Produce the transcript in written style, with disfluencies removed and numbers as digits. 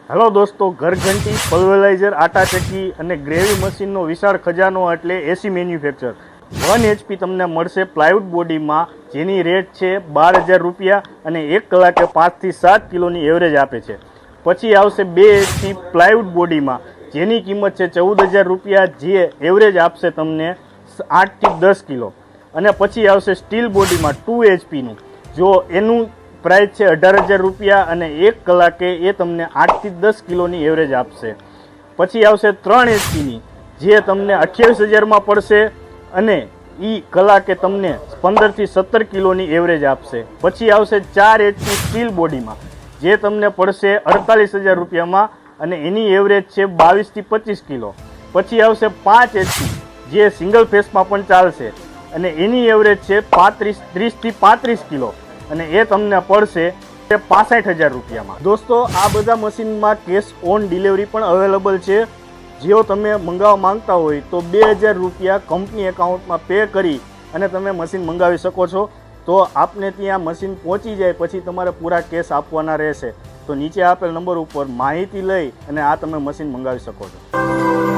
Hello દોસ્તો, ઘરઘંટી, પલ્વરાઇઝર, આટા ચક્કી અને ગ્રેવી મશીનનો વિશાળ ખજાનો એટલે એસી મેન્યુફેક્ચર 1 HP તમને મળશે પ્લાયવુડ બોડીમાં, જેની રેટ છે 12,000 રૂપિયા અને 1 કલાકે 5 થી 7 કિલોની એવરેજ આપે છે. પછી આવશે 2 HP પ્લાયવુડ બોડીમાં, જેની કિંમત છે 14,000 રૂપિયા, જે એવરેજ આપશે તમને 8 થી 10 કિલો. અને પછી આવશે સ્ટીલ બોડીમાં 2 HPનું, જો એનું પ્રાઇસ છે 18,000 રૂપિયા અને 1 કલાકે એ તમને 8 થી 10 કિલોની એવરેજ આપશે. પછી આવશે 3 HPની, જે તમને 28,000માં પડશે અને કલાકે તમને 15 થી 17 કિલોની એવરેજ આપશે. પછી આવશે 4 HP સ્ટીલ બોડીમાં, જે તમને પડશે 48,000 રૂપિયામાં અને એની એવરેજ છે 22 થી 25 કિલો. પછી આવશે 5 HP, જે સિંગલ ફેસમાં પણ ચાલશે અને એની એવરેજ છે 30 થી 35 કિલો અને એ તમને પડશે 65,000 રૂપિયામાં. દોસ્તો, આ બધા મશીનમાં કેશ ઓન ડિલિવરી પણ અવેલેબલ છે. જો તમે મંગાવવા માંગતા હોય તો 2,000 રૂપિયા કંપની એકાઉન્ટમાં પે કરી અને તમે મશીન મંગાવી શકો છો. તો આપને ત્યાં મશીન પહોંચી જાય પછી તમારે પૂરા કેશ આપવાના રહેશે. તો નીચે આપેલ નંબર ઉપર માહિતી લઈ અને આ તમે મશીન મંગાવી શકો છો.